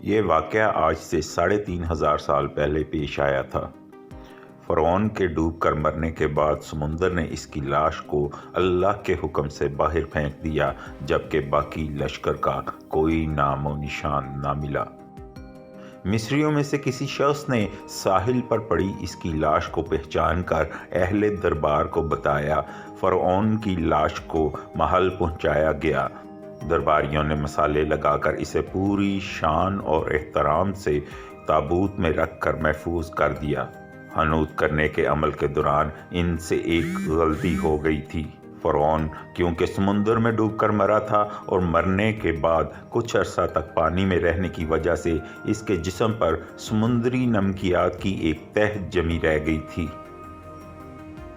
یہ واقعہ آج سے 3500 سال پہلے پیش آیا تھا۔ فرعون کے ڈوب کر مرنے کے بعد سمندر نے اس کی لاش کو اللہ کے حکم سے باہر پھینک دیا، جبکہ باقی لشکر کا کوئی نام و نشان نہ ملا۔ مصریوں میں سے کسی شخص نے ساحل پر پڑی اس کی لاش کو پہچان کر اہل دربار کو بتایا۔ فرعون کی لاش کو محل پہنچایا گیا۔ درباریوں نے مسالے لگا کر اسے پوری شان اور احترام سے تابوت میں رکھ کر محفوظ کر دیا۔ حنوط کرنے کے عمل کے دوران ان سے ایک غلطی ہو گئی تھی۔ فرعون کیونکہ سمندر میں ڈوب کر مرا تھا اور مرنے کے بعد کچھ عرصہ تک پانی میں رہنے کی وجہ سے اس کے جسم پر سمندری نمکیات کی ایک تہ جمی رہ گئی تھی۔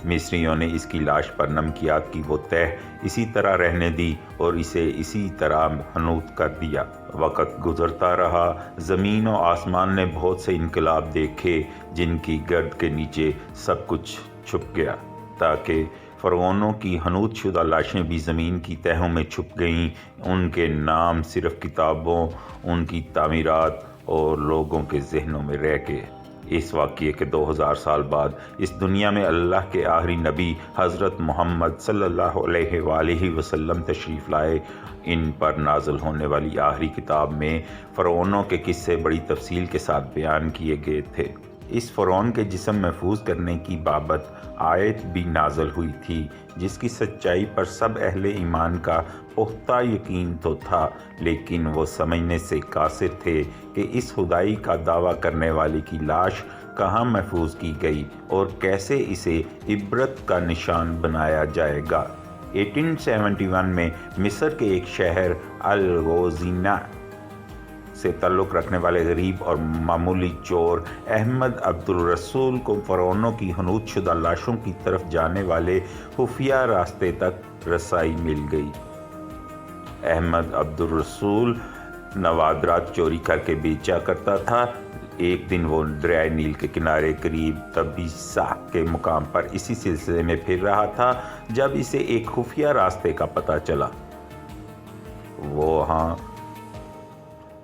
مصریوں نے اس کی لاش پر نمکیات کی وہ تہ اسی طرح رہنے دی اور اسے اسی طرح حنوط کر دیا۔ وقت گزرتا رہا، زمین و آسمان نے بہت سے انقلاب دیکھے جن کی گرد کے نیچے سب کچھ چھپ گیا، تاکہ فرعونوں کی حنوط شدہ لاشیں بھی زمین کی تہوں میں چھپ گئیں۔ ان کے نام صرف کتابوں، ان کی تعمیرات اور لوگوں کے ذہنوں میں رہ گئے۔ اس واقعے کے 2000 سال بعد اس دنیا میں اللہ کے آخری نبی حضرت محمد صلی اللہ علیہ وآلہ وسلم تشریف لائے۔ ان پر نازل ہونے والی آخری کتاب میں فرعونوں کے قصے بڑی تفصیل کے ساتھ بیان کیے گئے تھے۔ اس فرعون کے جسم محفوظ کرنے کی بابت آیت بھی نازل ہوئی تھی، جس کی سچائی پر سب اہل ایمان کا پختہ یقین تو تھا، لیکن وہ سمجھنے سے قاصر تھے کہ اس خدائی کا دعویٰ کرنے والے کی لاش کہاں محفوظ کی گئی اور کیسے اسے عبرت کا نشان بنایا جائے گا۔ 1871 میں مصر کے ایک شہر الغوزینہ سے تعلق رکھنے والے غریب اور معمولی چور احمد عبدالرسول کو فرعونوں کی حنوط شدہ لاشوں کی طرف جانے والے خفیہ راستے تک رسائی مل گئی۔ احمد عبدالرسول نوادرات چوری کر کے بیچا کرتا تھا۔ ایک دن وہ دریائے نیل کے کنارے قریب تبیسہ کے مقام پر اسی سلسلے میں پھر رہا تھا جب اسے ایک خفیہ راستے کا پتہ چلا۔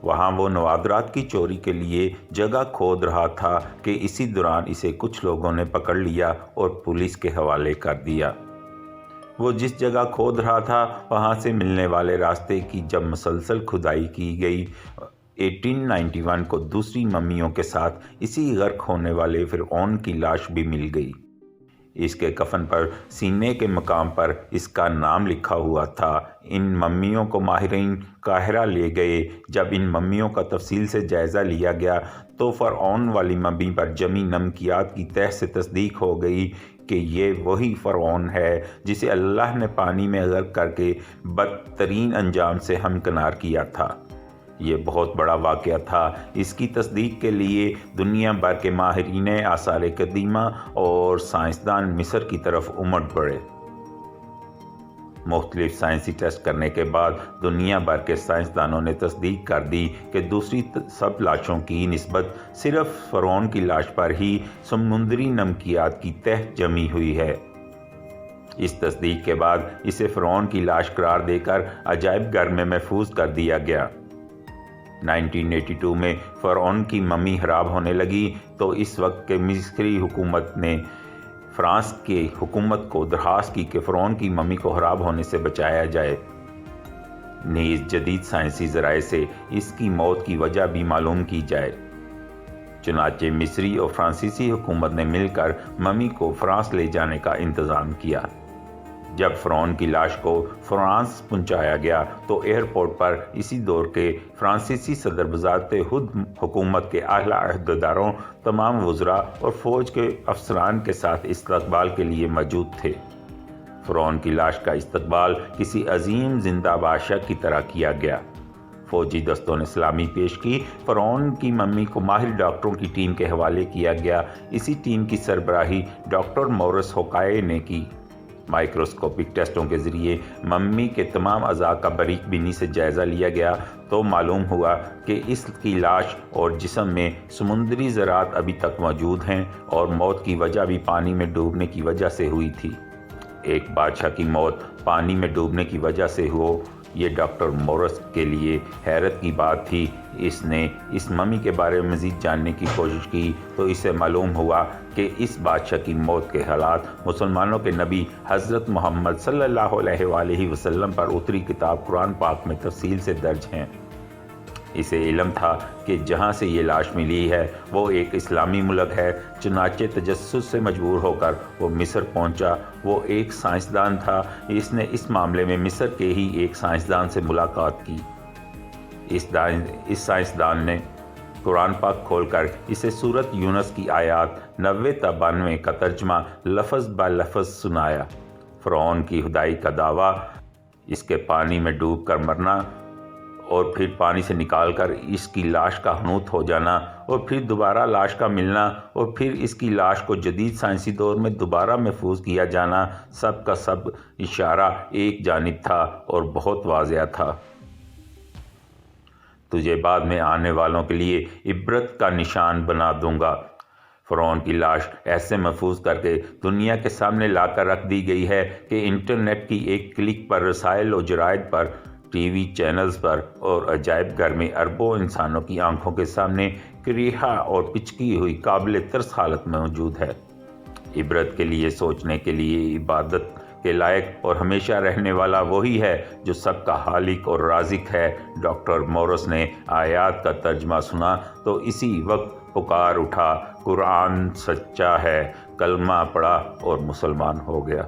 وہاں وہ نوادرات کی چوری کے لیے جگہ کھود رہا تھا کہ اسی دوران اسے کچھ لوگوں نے پکڑ لیا اور پولیس کے حوالے کر دیا۔ وہ جس جگہ کھود رہا تھا وہاں سے ملنے والے راستے کی جب مسلسل کھدائی کی گئی، 1891 کو دوسری ممیوں کے ساتھ اسی غرق ہونے والے فرعون کی لاش بھی مل گئی۔ اس کے کفن پر سینے کے مقام پر اس کا نام لکھا ہوا تھا۔ ان ممیوں کو ماہرین قاہرہ لے گئے۔ جب ان ممیوں کا تفصیل سے جائزہ لیا گیا تو فرعون والی ممی پر جمی نمکیات کی تہ سے تصدیق ہو گئی کہ یہ وہی فرعون ہے جسے اللہ نے پانی میں غرق کر کے بدترین انجام سے ہمکنار کیا تھا۔ یہ بہت بڑا واقعہ تھا۔ اس کی تصدیق کے لیے دنیا بھر کے ماہرین آثار قدیمہ اور سائنسدان مصر کی طرف امٹ پڑے۔ مختلف سائنسی ٹیسٹ کرنے کے بعد دنیا بھر کے سائنسدانوں نے تصدیق کر دی کہ دوسری سب لاشوں کی نسبت صرف فرعون کی لاش پر ہی سمندری نمکیات کی تہ جمی ہوئی ہے۔ اس تصدیق کے بعد اسے فرعون کی لاش قرار دے کر عجائب گھر میں محفوظ کر دیا گیا۔ 1982 میں فرعون کی ممی خراب ہونے لگی تو اس وقت کے مصری حکومت نے فرانس کی حکومت کو درخواست کی کہ فرعون کی ممی کو خراب ہونے سے بچایا جائے۔ نیز جدید سائنسی ذرائع سے اس کی موت کی وجہ بھی معلوم کی جائے۔ چنانچہ مصری اور فرانسیسی حکومت نے مل کر ممی کو فرانس لے جانے کا انتظام کیا۔ جب فرعون کی لاش کو فرانس پہنچایا گیا تو ایئرپورٹ پر اسی دور کے فرانسیسی صدر بذات خود حکومت کے اعلیٰ عہدیداروں، تمام وزراء اور فوج کے افسران کے ساتھ استقبال کے لیے موجود تھے۔ فرعون کی لاش کا استقبال کسی عظیم زندہ بادشاہ کی طرح کیا گیا۔ فوجی دستوں نے سلامی پیش کی۔ فرعون کی ممی کو ماہر ڈاکٹروں کی ٹیم کے حوالے کیا گیا۔ اسی ٹیم کی سربراہی ڈاکٹر مورس ہوکائے نے کی۔ مائکروسکوپک ٹیسٹوں کے ذریعے ممی کے تمام اعضاء کا باریک بینی سے جائزہ لیا گیا تو معلوم ہوا کہ اس کی لاش اور جسم میں سمندری ذرات ابھی تک موجود ہیں اور موت کی وجہ بھی پانی میں ڈوبنے کی وجہ سے ہوئی تھی۔ ایک بادشاہ کی موت پانی میں ڈوبنے کی وجہ سے ہو، یہ ڈاکٹر مورس کے لیے حیرت کی بات تھی۔ اس نے اس ممی کے بارے میں مزید جاننے کی کوشش کی تو اسے معلوم ہوا کہ اس بادشاہ کی موت کے حالات مسلمانوں کے نبی حضرت محمد صلی اللہ علیہ وآلہ وسلم پر اتری کتاب قرآن پاک میں تفصیل سے درج ہیں۔ اسے علم تھا کہ جہاں سے یہ لاش ملی ہے وہ ایک اسلامی ملک ہے، چنانچہ تجسس سے مجبور ہو کر وہ مصر پہنچا۔ وہ ایک سائنسدان تھا، اس نے اس معاملے میں مصر کے ہی ایک سائنسدان سے ملاقات کی۔ اس سائنسدان نے قرآن پاک کھول کر اسے سورۃ یونس کی آیات 90 تا 92 کا ترجمہ لفظ با لفظ سنایا۔ فرعون کی خدائی کا دعویٰ، اس کے پانی میں ڈوب کر مرنا اور پھر پانی سے نکال کر اس کی لاش کا حنوط ہو جانا اور پھر دوبارہ لاش کا ملنا اور پھر اس کی لاش کو جدید سائنسی دور میں دوبارہ محفوظ کیا جانا، سب کا سب اشارہ ایک جانب تھا اور بہت واضح تھا۔ تجھے بعد میں آنے والوں کے لیے عبرت کا نشان بنا دوں گا۔ فرعون کی لاش ایسے محفوظ کر کے دنیا کے سامنے لا کر رکھ دی گئی ہے کہ انٹرنیٹ کی ایک کلک پر رسائل و جرائد پر، ٹی وی چینلز پر اور عجائب گھر میں اربوں انسانوں کی آنکھوں کے سامنے کریحہ اور پچکی ہوئی قابل ترس حالت میں موجود ہے۔ عبرت کے لیے، سوچنے کے لیے، عبادت کے لائق اور ہمیشہ رہنے والا وہی ہے جو سب کا خالق اور رازق ہے۔ ڈاکٹر مورس نے آیات کا ترجمہ سنا تو اسی وقت پکار اٹھا، قرآن سچا ہے، کلمہ پڑھا اور مسلمان ہو گیا۔